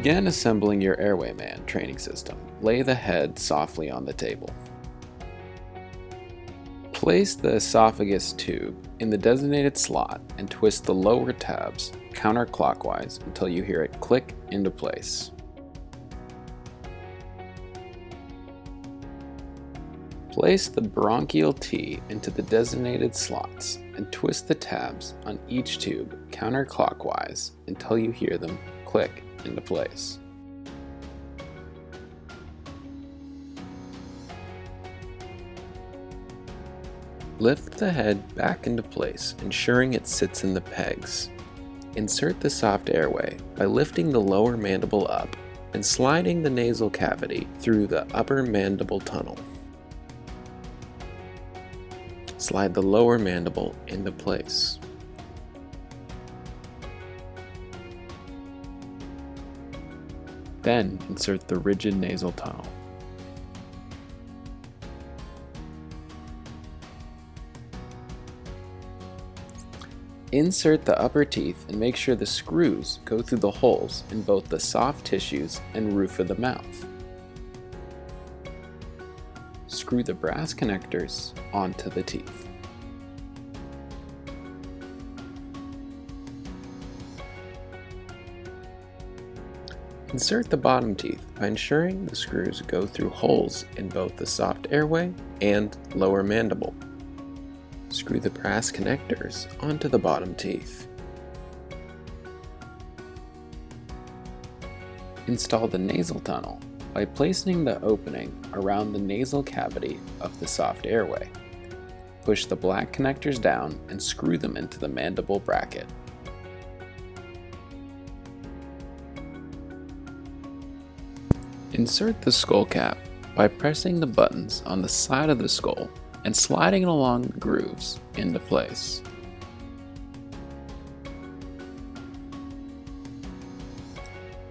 begin assembling your AirwayMan training system, lay the head softly on the table. Place the esophagus tube in the designated slot and twist the lower tabs counterclockwise until you hear it click into place. Place the bronchial T into the designated slots and twist the tabs on each tube counterclockwise until you hear them click into place. Lift the head back into place, ensuring it sits in the pegs. Insert the soft airway by lifting the lower mandible up and sliding the nasal cavity through the upper mandible tunnel. Slide the lower mandible into place. Then insert the rigid nasal tunnel. Insert the upper teeth and make sure the screws go through the holes in both the soft tissues and roof of the mouth. Screw the brass connectors onto the teeth. Insert the bottom teeth by ensuring the screws go through holes in both the soft airway and lower mandible. Screw the brass connectors onto the bottom teeth. Install the nasal tunnel by placing the opening around the nasal cavity of the soft airway. Push the black connectors down and screw them into the mandible bracket. Insert the skull cap by pressing the buttons on the side of the skull and sliding it along the grooves into place.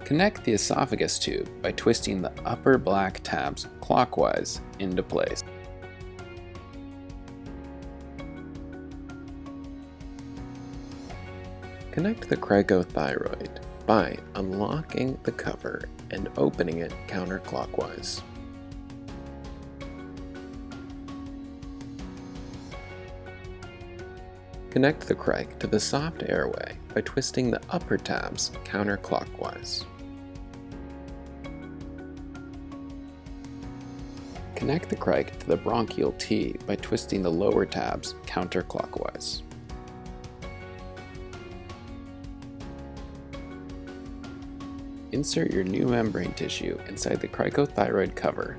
Connect the esophagus tube by twisting the upper black tabs clockwise into place. Connect the cricothyroid by unlocking the cover and opening it counterclockwise. Connect the cric to the soft airway by twisting the upper tabs counterclockwise. Connect the cric to the bronchial T by twisting the lower tabs counterclockwise. Insert your new membrane tissue inside the cricothyroid cover.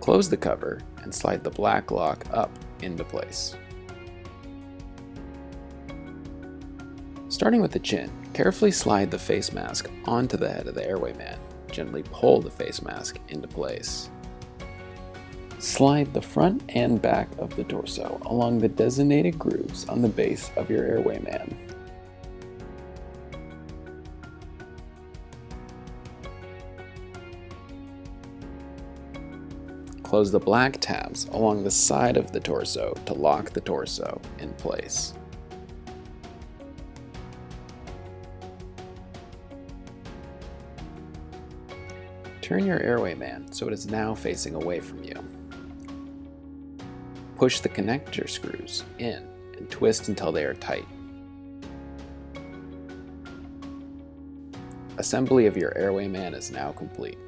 Close the cover and slide the black lock up into place. Starting with the chin, carefully slide the face mask onto the head of the AirwayMan. Gently pull the face mask into place. Slide the front and back of the torso along the designated grooves on the base of your AirwayMan. Close the black tabs along the side of the torso to lock the torso in place. Turn your AirwayMan so it is now facing away from you. Push the connector screws in and twist until they are tight. Assembly of your AirwayMan is now complete.